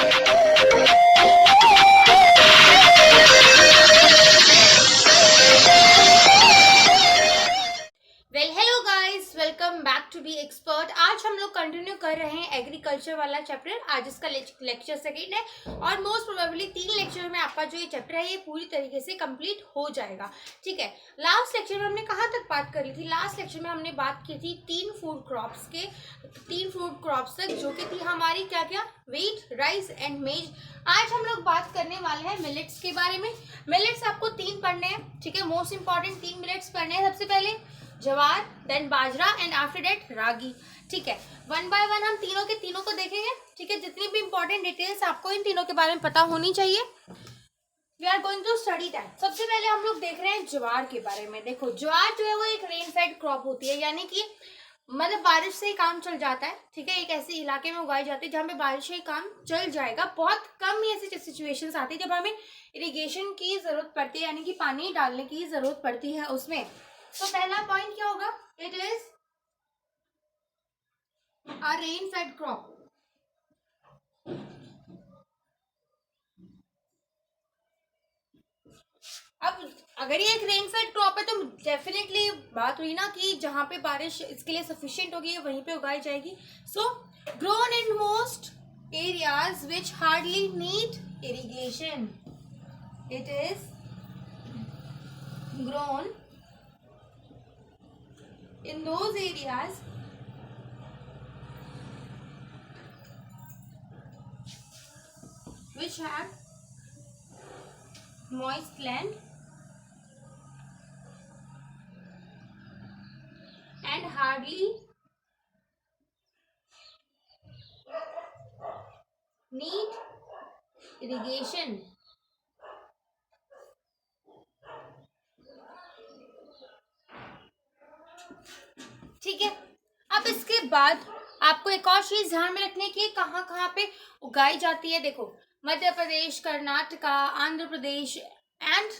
Well hello guys, welcome back to be expert. आज हम लोग कंटिन्यू कर रहे हैं एग्रीकल्चर वाला चैप्टर। आज इसका लेक्चर सेकंड है और मोस्ट प्रोबेबली 3 लेक्चर में आपका जो ये चैप्टर है ये पूरी तरीके से कंप्लीट हो जाएगा। ठीक है, लास्ट लेक्चर में हमने कहाँ तक बात करी थी? लास्ट लेक्चर में हमने बात की थी 3 फूड क्रॉप्स तक, जो कि थी हमारी क्या क्या, व्हीट, राइस एंड मेज। आज हम लोग बात करने वाले हैं मिलेट्स के बारे में। मिलेट्स आपको 3 पढ़ने हैं, ठीक है, मोस्ट इंपॉर्टेंट 3 मिलेट्स पढ़ने हैं। सबसे पहले जवार, then bajra and after that ragi. ठीक है, वन बाय वन हम तीनों के तीनों को देखेंगे। ठीक है, जितनी भी इंपॉर्टेंट डिटेल्स आपको इन तीनों के बारे में पता होनी चाहिए। We are going to study that. सबसे पहले हम लोग देख रहे हैं ज्वार के बारे में। देखो, ज्वार जो है वो एक रेन फेड क्रॉप होती है, यानी कि मतलब बारिश से ही काम चल जाता है। ठीक है, एक ऐसे इलाके में उगाई जाती है जहाँ पे बारिश से ही काम चल जाएगा। बहुत कम ही ऐसी सिचुएशंस आती है जब हमें इरिगेशन की जरूरत पड़ती है, यानी कि पानी डालने की जरूरत पड़ती है उसमें। तो पहला पॉइंट क्या होगा? It is a rain fade crop. अब अगर ये एक रेन फेड क्रॉप है तो डेफिनेटली बात हुई ना कि जहां पे बारिश इसके लिए सफिशिएंट होगी वहीं पे उगाई जाएगी। So grown in most areas which hardly need irrigation, it is grown in those areas which have moist land and hardly need irrigation. ठीक है, अब इसके बाद आपको एक और चीज ध्यान में रखने की, कहाँ कहाँ पे उगाई जाती है। देखो, Madhya Pradesh, Karnataka, Andhra Pradesh and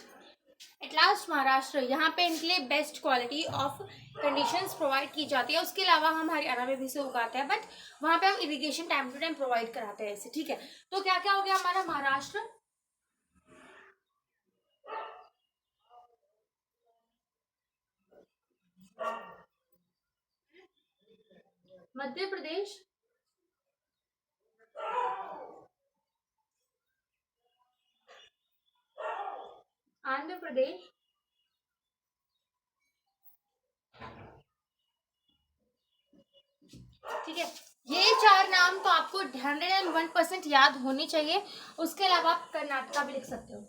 at last Maharashtra, यहाँ पे इनके लिए best quality of conditions provide की जाती है। उसके अलावा हम हरियाणा में भी से उगाते हैं, बट वहाँ पे हम irrigation time to time provide कराते हैं ऐसे। ठीक है, तो क्या क्या हो गया हमारा? महाराष्ट्र, मध्य प्रदेश, आंध्र प्रदेश, ठीक है। ये 4 नाम तो आपको 101% याद होनी चाहिए। उसके अलावा आप कर्नाटका भी लिख सकते हो।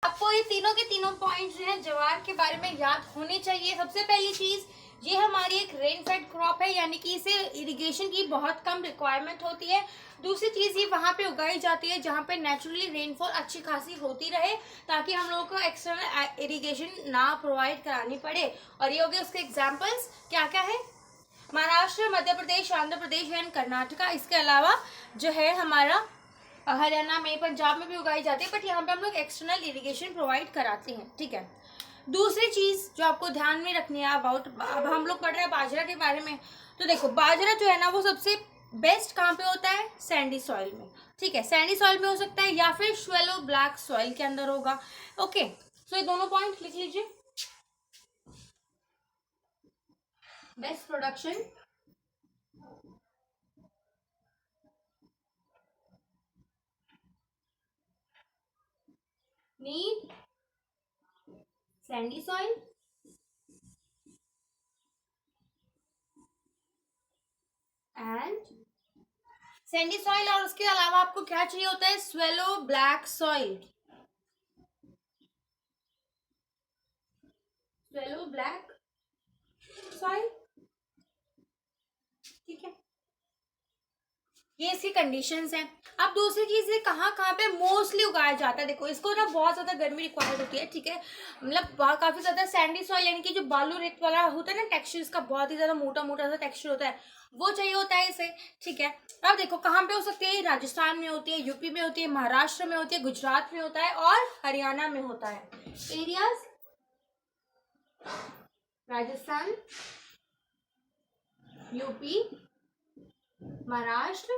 आपको ये तीनों के तीनों पॉइंट्स जो है ज्वार के बारे में याद होने चाहिए। सबसे पहली चीज, ये हमारी एक रेन फेड क्रॉप है, यानी कि इसे इरिगेशन की बहुत कम रिक्वायरमेंट होती है। दूसरी चीज, ये वहां पे उगाई जाती है जहाँ पे नेचुरली रेनफॉल अच्छी खासी होती रहे, ताकि हम लोगों को एक्सटर्नल इरिगेशन ना प्रोवाइड करानी पड़े। और ये हो गए उसके एग्जाम्पल्स। क्या क्या है? महाराष्ट्र, मध्य प्रदेश, आंध्र प्रदेश एंड कर्नाटका। इसके अलावा जो है हमारा हरियाणा में, पंजाब में भी उगाई जाती है, बट यहाँ पे हम लोग एक्सटर्नल इरिगेशन प्रोवाइड कराते हैं। ठीक है, दूसरी चीज जो आपको ध्यान में रखनी है अबाउट, अब हम लोग पढ़ रहे हैं बाजरा के बारे में। तो देखो, बाजरा जो है ना वो सबसे बेस्ट कहाँ पे होता है? सैंडी सॉइल में। ठीक है, सैंडी सॉइल में हो सकता है या फिर श्वेलो ब्लैक सॉइल के अंदर होगा। ओके, सो ये दोनों पॉइंट लिख लीजिए। Best production, need Sandy soil and Sandy soil, और उसके अलावा आपको क्या चाहिए होता है? Swallow black soil, swallow black soil. ठीक है, ये इसकी कंडीशंस हैं। अब दूसरी चीज है, कहाँ कहाँ पे मोस्टली उगाया जाता है। देखो, इसको ना बहुत ज्यादा गर्मी रिक्वायर्ड होती है। ठीक है, मतलब काफी ज्यादा सैंडी सॉइल, यानी कि जो बालू रेत वाला होता है ना टेक्सचर, इसका बहुत ही ज्यादा मोटा मोटा सा टेक्सचर होता है, वो चाहिए होता है इसे। ठीक है, अब देखो कहाँ पे हो सकती है? राजस्थान में होती है, यूपी में होती है, महाराष्ट्र में होती है, गुजरात में होता है और हरियाणा में होता है। एरियाज: राजस्थान, यूपी, महाराष्ट्र,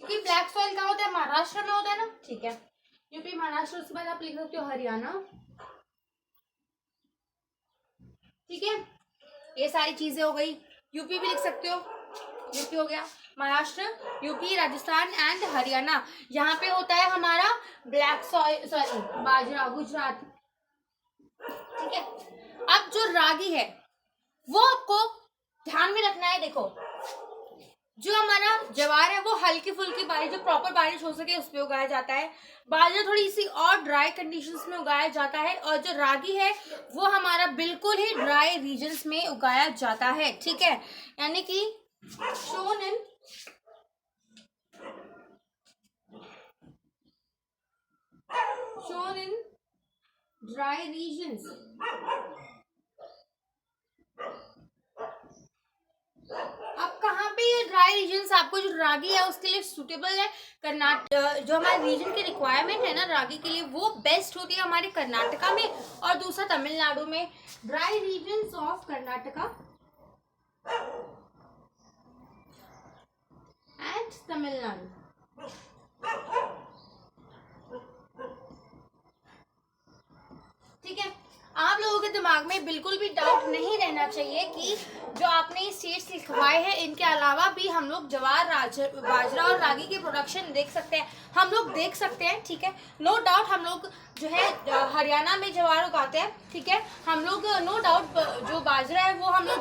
क्योंकि ब्लैक सॉइल कहाँ होता है, महाराष्ट्र में होता है ना, ठीक है। यूपी, महाराष्ट्र, उसके बाद आप लिख सकते हो हरियाणा, ठीक है। ये सारी चीजें हो गई। यूपी भी लिख सकते हो, यूपी हो गया, महाराष्ट्र, यूपी, राजस्थान एंड हरियाणा। यहाँ पे होता है हमारा ब्लैक सॉइल, सॉरी बाजरा, गुजरात, ठीक है। अब जो रागी है वो आपको ध्यान में रखना है। देखो, जो हमारा ज्वार है वो हल्की फुल्की बारिश, जो प्रॉपर बारिश हो सके उस पर उगाया जाता है। बाजरा थोड़ी सी और ड्राई कंडीशंस में उगाया जाता है, और जो रागी है वो हमारा बिल्कुल ही ड्राई रीजन्स में उगाया जाता है, ठीक है। यानी कि शोन इन ड्राई रीजन्स। अब कहाँ पे ये ड्राई रीजन्स आपको जो रागी है उसके लिए सुटेबल है? कर्नाटक, जो हमारे रीजन की रिक्वायरमेंट है ना रागी के लिए, वो बेस्ट होती है हमारे कर्नाटका में और दूसरा तमिलनाडु में। Dry regions of Karnataka and Tamil Nadu, ठीक है। आप लोगों के दिमाग में बिल्कुल भी डाउट नहीं रहना चाहिए कि जो आपने ये स्टेट्स लिखवाए हैं इनके अलावा भी हम लोग ज्वार, बाजरा और रागी की प्रोडक्शन देख सकते हैं, हम लोग देख सकते हैं, ठीक है। नो डाउट हम लोग जो है हरियाणा में ज्वार उगाते हैं, ठीक है। हम लोग नो डाउट जो बाजरा है वो हम लोग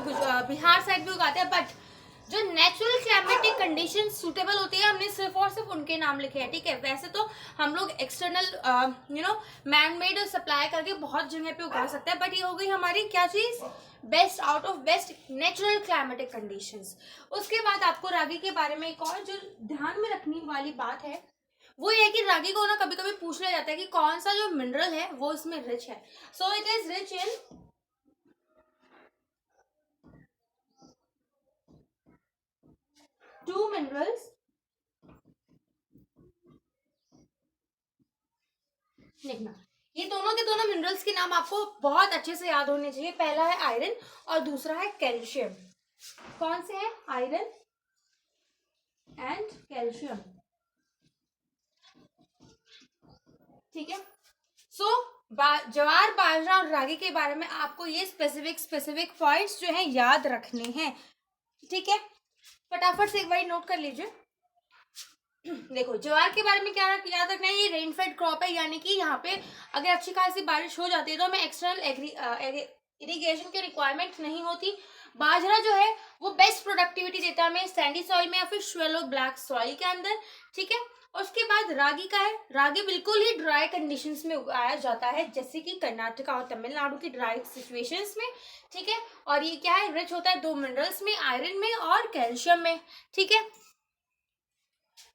बिहार साइड भी उगाते हैं, बट जो नेचुरल क्लाइमेटिक कंडीशन सुटेबल होती है हमने सिर्फ और सिर्फ उनके नाम लिखे हैं, ठीक है। वैसे तो हम लोग एक्सटर्नल मैन मेड सप्लाई करके बहुत जगह पे उगा सकते हैं, बट ये हो गई हमारी क्या चीज, best out of best natural climatic conditions. उसके बाद आपको रागी के बारे में एक और जो ध्यान में रखने वाली बात है वो ये है कि रागी को ना कभी कभी पूछ लिया जाता है कि कौन सा जो मिनरल है वो इसमें रिच है। So it is rich in two minerals, लिखना। ये दोनों के दोनों मिनरल्स के नाम आपको बहुत अच्छे से याद होने चाहिए। पहला है आयरन और दूसरा है कैल्शियम। कौन से हैं? आयरन एंड कैल्शियम, ठीक है। सो ज्वार, बाजरा और रागी के बारे में आपको ये स्पेसिफिक पॉइंट्स जो हैं याद रखने हैं, ठीक है। फटाफट से एक बार नोट कर लीजिए। देखो, ज्वार के बारे में क्या याद रखना है, ये रेनफेड क्रॉप है, यानी कि यहाँ पे अगर अच्छी खासी बारिश हो जाती है तो हमें एक्सटर्नल इरिगेशन की रिक्वायरमेंट नहीं होती। बाजरा जो है वो बेस्ट प्रोडक्टिविटी देता है हमें सैंडी सॉइल में या फिर श्वेलो ब्लैक सॉइल के अंदर, ठीक है। उसके बाद रागी का है, रागी बिल्कुल ही ड्राई कंडीशंस में उगाया जाता है, जैसे कि कर्नाटका और तमिलनाडु की ड्राई सिचुएशंस में, ठीक है। और ये क्या है, रिच होता है दो मिनरल्स में, आयरन में और कैल्शियम में, ठीक है।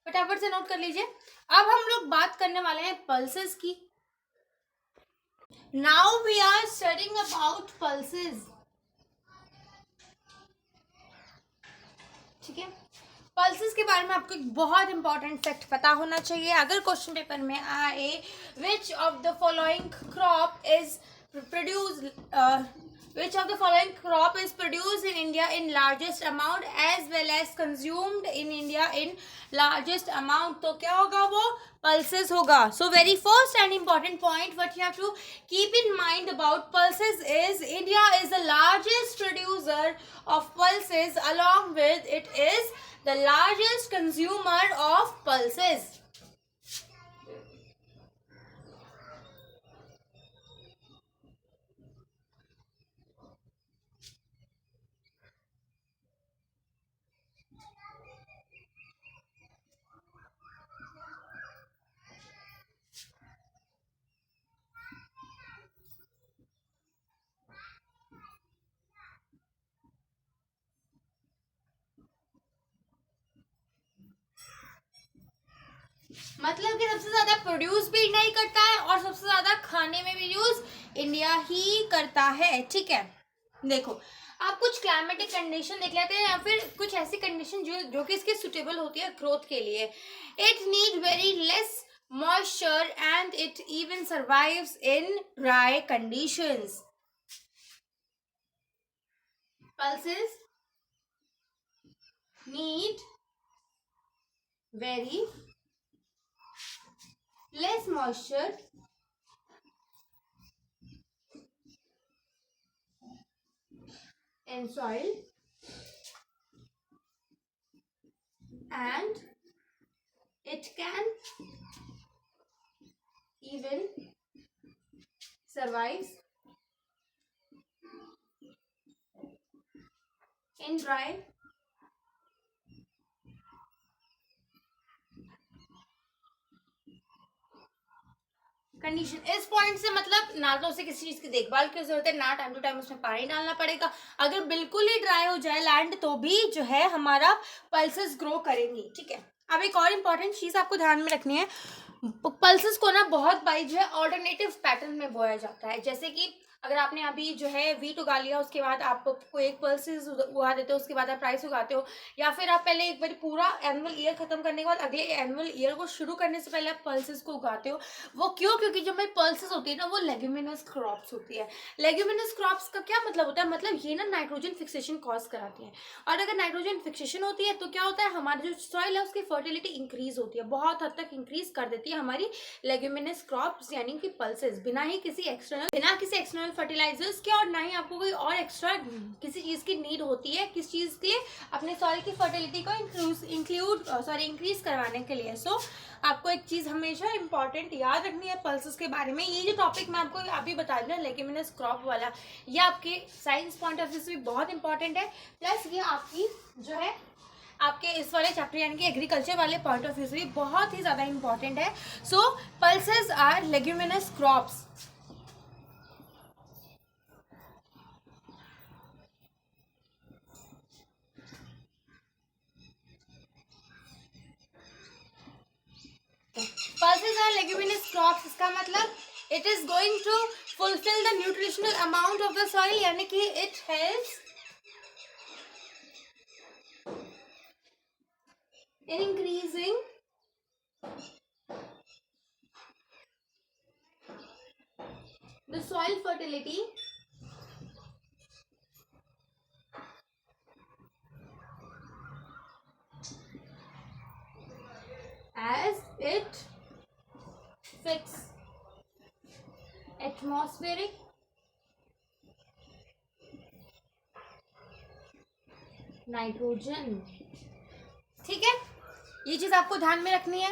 फटाफट से नोट कर लीजिए। अब हम लोग बात करने वाले हैं पल्सेस की। Now we are studying about pulses, ठीक है। पल्सेस के बारे में आपको एक बहुत इंपॉर्टेंट फैक्ट पता होना चाहिए अगर क्वेश्चन पेपर में आए। Which of the following crop is produce which of the following crop is produced in India in largest amount as well as consumed in India in largest amount? तो क्या होगा वो, pulses होगा। So very first and important point what you have to keep in mind about pulses is India is the largest producer of pulses, along with it is the largest consumer of pulses. मतलब कि सबसे ज्यादा produce भी India ही करता है और सबसे ज्यादा खाने में भी यूज इंडिया ही करता है, ठीक है। देखो, आप कुछ क्लाइमेटिक कंडीशन देख लेते हैं या फिर कुछ ऐसी कंडीशन जो कि इसके सुटेबल होती है ग्रोथ के लिए। It need very less moisture and it even survives in dry conditions. pulses need very less moisture in soil and it can even survive in dry condition. इस पॉइंट से मतलब ना तो उसे किसी चीज की देखभाल की जरूरत है, ना टाइम टू टाइम उसमें पानी डालना पड़ेगा। अगर बिल्कुल ही ड्राई हो जाए लैंड तो भी जो है हमारा पल्सेस ग्रो करेंगी। ठीक है, अब एक और इम्पॉर्टेंट चीज आपको ध्यान में रखनी है, पल्सेस को ना बहुत बारी जो है ऑल्टरनेटिव पैटर्न में बोया जाता है। जैसे कि अगर आपने अभी जो है वीट उगा लिया, उसके बाद आप कोई एक पल्सेस उगा देते हो, उसके बाद आप राइस उगाते हो, या फिर आप पहले एक बार पूरा एनुअल ईयर खत्म करने के बाद अगले एनुअल ईयर को शुरू करने से पहले आप पल्सेस को उगाते हो। वो क्यों? क्योंकि जो हमारी पल्सेस होती है ना वो लेग्यूमिनस क्रॉप्स होती है। लेग्यूमिनस क्रॉप्स का क्या मतलब होता है? मतलब ये ना नाइट्रोजन फिक्सेशन कॉज कराती है, और अगर नाइट्रोजन फिक्सेशन होती है तो क्या होता है, हमारी जो सॉइल है उसकी फर्टिलिटी इंक्रीज होती है, बहुत हद तक इंक्रीज कर देती है हमारी लेग्यूमिनस क्रॉप्स यानी कि पल्सेस, बिना किसी एक्सटर्नल फर्टिलाइजर्स के, और ना ही आपको कोई और एक्स्ट्रा किसी चीज की नीड होती है किस चीज के लिए, अपने सॉइल की फर्टिलिटी को इंक्रीज करवाने के लिए। सो आपको एक चीज हमेशा इंपॉर्टेंट याद रखनी है पल्सेस के बारे में। ये जो टॉपिक मैं आपको अभी बता रही हूँ लेग्यूमिनस क्रॉप वाला, ये आपके साइंस पॉइंट ऑफ व्यू से भी बहुत इंपॉर्टेंट है, प्लस ये आपकी जो है आपके इस वाले चैप्टर यानी कि एग्रीकल्चर वाले पॉइंट ऑफ व्यू से भी बहुत ही ज्यादा इंपॉर्टेंट है। So pulses are leguminous crops. Pulses are leguminous crops, इसका मतलब it is going to fulfill the nutritional amount of the soil, यानी कि it helps in increasing the soil fertility as it fix atmospheric nitrogen. ठीक है, ये चीज आपको ध्यान में रखनी है।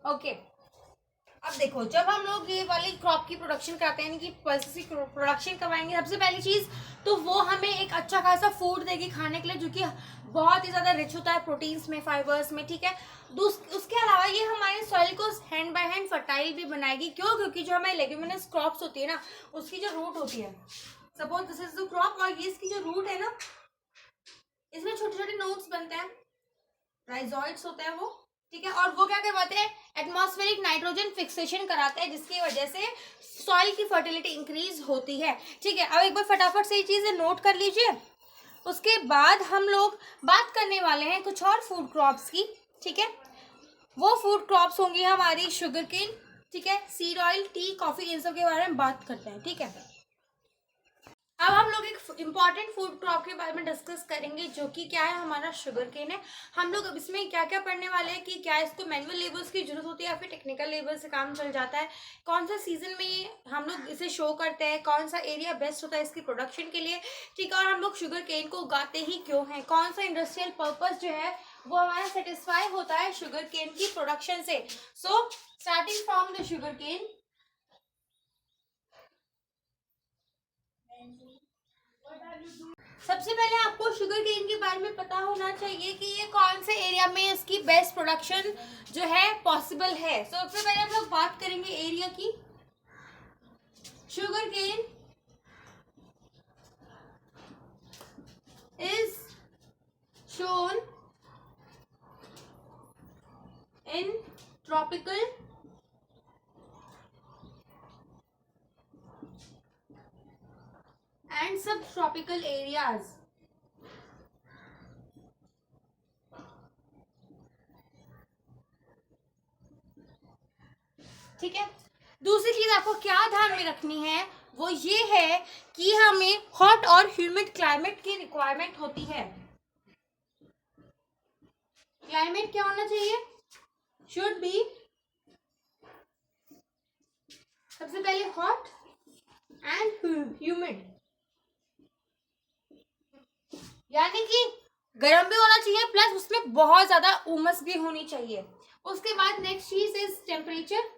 ओके, अब देखो जब हम लोग ये वाली क्रॉप की प्रोडक्शन कराते हैं यानी कि पल्सेस की प्रोडक्शन करवाएंगे, सबसे पहली चीज तो वो हमें एक अच्छा खासा फूड देगी खाने के लिए, जो कि बहुत ही ज्यादा रिच होता है प्रोटीन्स में, फाइबर्स में। ठीक है, उसके अलावा ये हमारे सॉइल को हैंड बाय हैंड फर्टाइल भी बनाएगी। क्यों? क्योंकि जो हमारी लेग्यूमिनस क्रॉप्स होती है ना, उसकी जो रूट होती है, suppose this is the crop, और ये इसकी जो रूट है ना, इसमें छोटे छोटे नोड्स बनते हैं, राइजोइड्स होते हैं वो। ठीक है, और वो क्या करवाते हैं, एटमॉस्फेरिक नाइट्रोजन फिक्सेशन कराते हैं, जिसकी वजह से सॉइल की फर्टिलिटी इंक्रीज होती है। ठीक है, अब एक बार फटाफट से ये चीजें नोट कर लीजिए। उसके बाद हम लोग बात करने वाले हैं कुछ और फूड क्रॉप्स की। ठीक है, वो फूड क्रॉप्स होंगी हमारी शुगर केन, ठीक है, सीड ऑयल, टी, कॉफी, इन सब के बारे में बात करते हैं। ठीक है, अब हम लोग एक इम्पॉर्टेंट फूड क्रॉप के बारे में डिस्कस करेंगे, जो कि क्या है, हमारा शुगर केन है। हम लोग अब इसमें क्या क्या पढ़ने वाले हैं कि क्या इसको मैनुअल लेबर्स की जरूरत होती है या फिर टेक्निकल लेबर से काम चल जाता है, कौन सा सीजन में ये हम लोग इसे शो करते हैं, कौन सा एरिया बेस्ट होता है इसकी प्रोडक्शन के लिए। ठीक है, और हम लोग शुगर केन को उगाते ही क्यों हैं, कौन सा इंडस्ट्रियल पर्पज जो है वो हमारा सेटिस्फाई होता है शुगर केन की प्रोडक्शन से। So starting from the sugar cane, सबसे पहले आपको शुगर केन के बारे में पता होना चाहिए कि ये कौन से एरिया में इसकी बेस्ट प्रोडक्शन जो है पॉसिबल है। सबसे पहले हम लोग बात करेंगे एरिया की। Sugar cane is shown in tropical and subtropical areas। ठीक है, दूसरी चीज आपको क्या ध्यान में रखनी है, वो ये है कि हमें हॉट और ह्यूमिड क्लाइमेट की रिक्वायरमेंट होती है। क्लाइमेट क्या होना चाहिए? शुड बी सबसे पहले हॉट एंड ह्यूमिड, यानी कि गर्म भी होना चाहिए प्लस उसमें बहुत ज्यादा उमस भी होनी चाहिए। उसके बाद नेक्स्ट चीज इज टेम्परेचर।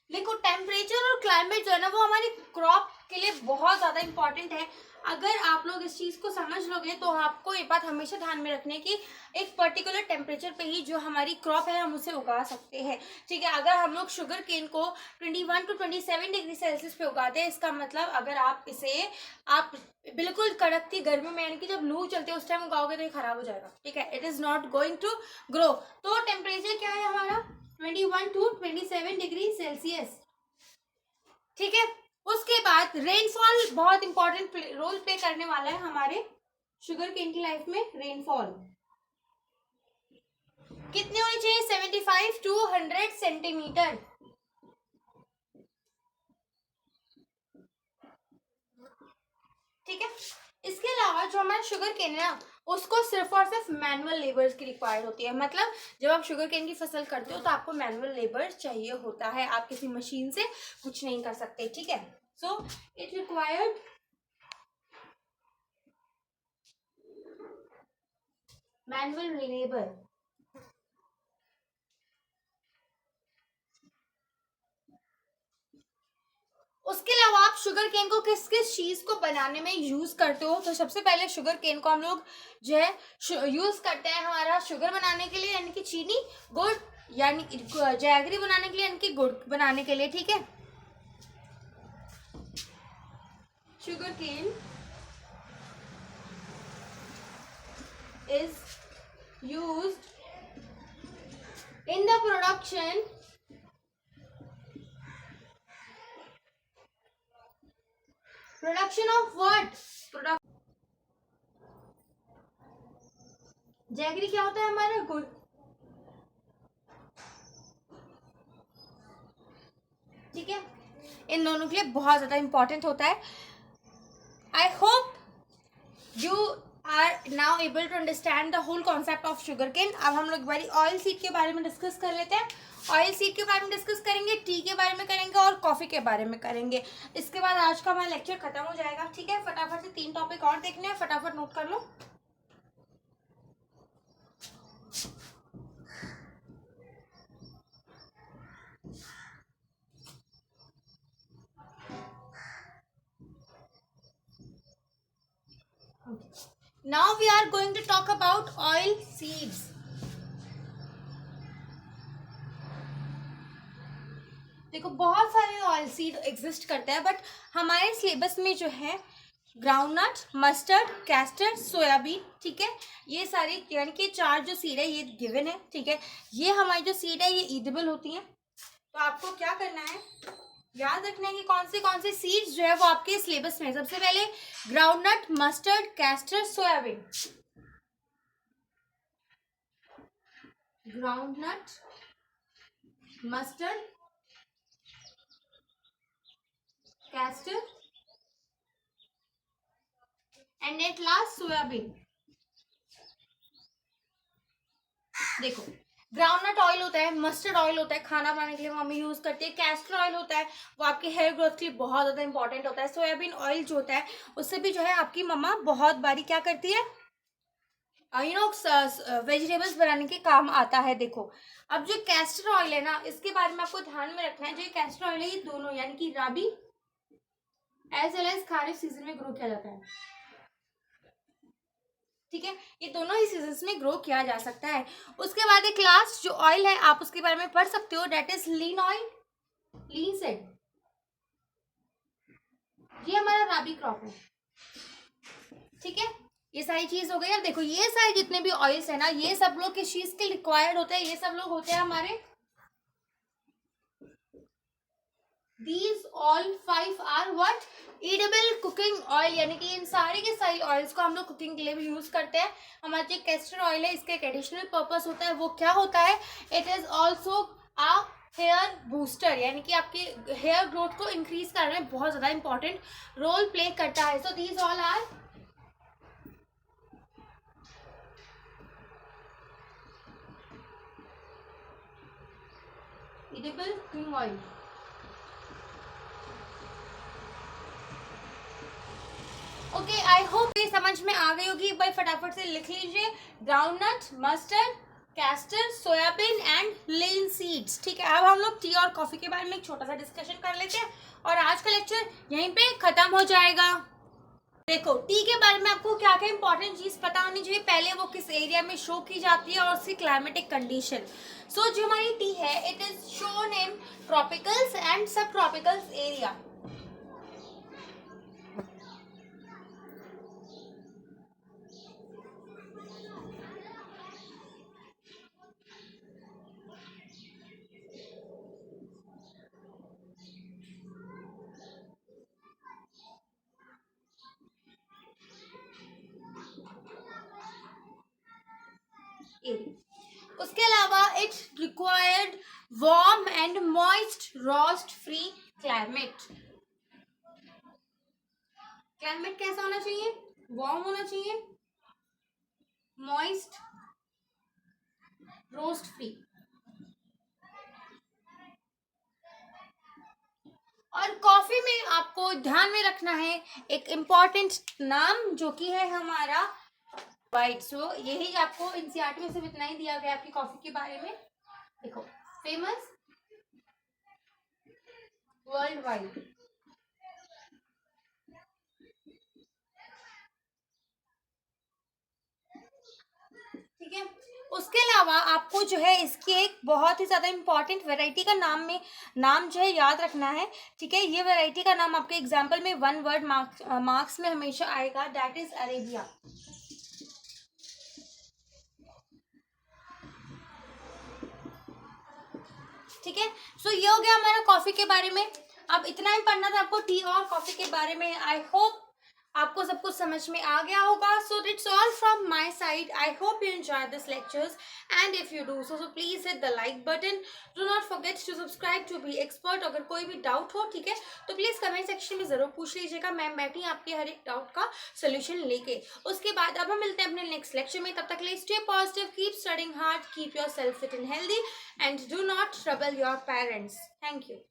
देखो टेम्परेचर और क्लाइमेट जो है ना वो हमारी क्रॉप के लिए बहुत ज्यादा इंपॉर्टेंट है। अगर आप लोग इस चीज को समझ लोगे तो आपको ये बात हमेशा ध्यान में रखने की एक पर्टिकुलर टेम्परेचर पे ही जो हमारी क्रॉप है हम उसे उगा सकते हैं। ठीक है, अगर हम लोग शुगर केन को 21 to 27 डिग्री सेल्सियस पे उगाते हैं, इसका मतलब अगर आप इसे आप बिल्कुल कड़कती गर्मी में यानी कि जब लू चलते है उस टाइम उगाओगे तो ये खराब हो जाएगा। ठीक है, it is not going to grow. तो टेम्परेचर क्या है हमारा? 21 to 27 डिग्री सेल्सियस। ठीक है, उसके बाद रेनफॉल बहुत इंपॉर्टेंट रोल प्ले करने वाला है हमारे शुगर केन की लाइफ में। रेनफॉल कितनी होनी चाहिए? 75 to 100 सेंटीमीटर। ठीक है, इसके अलावा जो हमारा शुगर केन है ना उसको सिर्फ और सिर्फ मैनुअल लेबर्स की रिक्वायर्ड होती है। मतलब जब आप शुगर केन की फसल करते हो तो आपको मैनुअल लेबर चाहिए होता है, आप किसी मशीन से कुछ नहीं कर सकते। ठीक है, so it required manual labour. उसके अलावा आप शुगर केन को किस किस चीज को बनाने में यूज करते हो? तो सबसे पहले शुगर केन को हम लोग जो है यूज करते हैं हमारा शुगर बनाने के लिए यानी कि चीनी, गुड़ यानी जैगरी बनाने के लिए यानी कि गुड़ बनाने के लिए। ठीक है, sugar cane is used in the production of what? Jaggery क्या होता है हमारा? गुड़। ठीक है, इन दोनों के लिए बहुत ज्यादा इंपॉर्टेंट होता है। I hope you are now able to understand the whole concept of sugar cane. अब हम लोग एक बारी ऑयल सीड के बारे में डिस्कस कर लेते हैं। ऑयल सीड के बारे में डिस्कस करेंगे, टी के बारे में करेंगे और कॉफी के बारे में करेंगे। इसके बाद आज का हमारा लेक्चर खत्म हो जाएगा। ठीक है, फटाफट से 3 टॉपिक और देखने हैं, फटाफट नोट कर लो। Now we are going to talk about oil seeds. देखो बहुत सारे ऑयल सीड एग्जिस्ट करते हैं बट हमारे सिलेबस में जो है ग्राउंडनट, मस्टर्ड, कैस्टर, सोयाबीन, ठीक है, ये सारी यानी कि 4 जो सीड है ये गिवन है। ठीक है, ये हमारी जो सीड है ये ईडेबल होती हैं। तो आपको क्या करना है, याद रखना है कि कौन से सीड्स जो है वो आपके सिलेबस में। सबसे पहले groundnut, mustard, castor, soybean. Groundnut, mustard, castor and at last soybean. देखो ग्राउंडनट ऑयल होता है, मस्टर्ड ऑयल होता है खाना बनाने के लिए वो हम यूज करते हैं, कैस्टर ऑयल होता है वो आपके हेयर ग्रोथ के लिए बहुत ज्यादा इंपॉर्टेंट होता है, सोयाबीन ऑयल जो होता है उससे भी जो है आपकी मम्मा बहुत बारी क्या करती है वेजिटेबल्स बनाने के काम आता है। देखो अब जो कैस्टर ऑयल है ना इसके बारे में आपको ध्यान में रखना है। जो कैस्टर ऑयल है ये दोनों यानी कि rabi as well as kharif season में ग्रो किया जाता है। ठीक है, ये दोनों ही सीजन्स में ग्रो किया जा सकता है। उसके बाद एक लास्ट जो ऑयल है आप उसके बारे में पढ़ सकते हो, that is lean oil, linseed. ये हमारा राबी क्रॉप है। ठीक है, ये सारी चीज हो गई। अब देखो ये सारे जितने भी ऑयल्स है ना ये सब लोग किस चीज के रिक्वायर्ड होते हैं? ये सब लोग होते हैं हमारे These all 5 are what? Edible cooking oil, यानी कि इन सारे के सारी ऑयल्स को हम लोग कुकिंग के लिए भी यूज करते हैं। हमारा जो कैस्टर ऑयल है इसका एक एडिशनल पर्पस होता है, वो क्या होता है? It is also a hair booster, यानी कि आपके हेयर ग्रोथ को इंक्रीज करने में बहुत ज़्यादा इंपॉर्टेंट रोल प्ले करता है. So these all are edible cooking oil. Okay, I hope ये समझ में आ गई होगी. एक बार फटाफट से लिख लीजिए. Groundnut, mustard, castor, soybean and linseeds. ठीक है, अब हम लोग टी और कॉफी के बारे में एक छोटा सा डिस्कशन कर लेते हैं और आज का लेक्चर यहीं पे खत्म हो जाएगा. देखो, टी के बारे में आपको क्या क्या इंपॉर्टेंट चीज पता होनी चाहिए. पहले वो किस एरिया में शो की जाती है और उसकी क्लाइमेटिक कंडीशन. सो जो हमारी टी है, it is shown in tropicals and सब ट्रॉपिकल्स एरिया. उसके अलावा it required warm and moist roast free climate. Climate कैसा होना चाहिए? वार्म होना चाहिए, मॉइस्ट, रोस्ट फ्री. और कॉफी में आपको ध्यान में रखना है एक इम्पॉर्टेंट नाम, जो कि है हमारा वाइट. सो यही आपको एनसीईआरटी में सिर्फ इतना ही दिया गया आपकी कॉफी के बारे में. देखो, फेमस वर्ल्ड वाइड. ठीक है, उसके अलावा आपको जो है इसकी एक बहुत ही ज़्यादा इंपॉर्टेंट वैरायटी का नाम जो है याद रखना है. ठीक है, ये वैरायटी का नाम आपके एग्जाम्पल में वन वर्ड मार्क्स में हमेशा आएगा. That is Arabia. ठीक है, सो ये हो गया हमारा कॉफी के बारे में. अब इतना ही पढ़ना था आपको टी और कॉफी के बारे में. आई होप आपको सब कुछ समझ में आ गया होगा. So it's all from my side. I hope you enjoy this lectures and if you do so please hit the like button. Do not forget to subscribe to be expert. अगर कोई भी डाउट हो, ठीक है, तो please comment section में जरूर पूछ लीजिएगा. मैं बैठी आपके हर एक डाउट का सोल्यूशन लेके. उसके बाद अब हम मिलते हैं अपने नेक्स्ट लेक्चर में. तब तक के लिए stay positive, keep studying hard, keep your self fit and healthy, and do not trouble your parents. Thank you.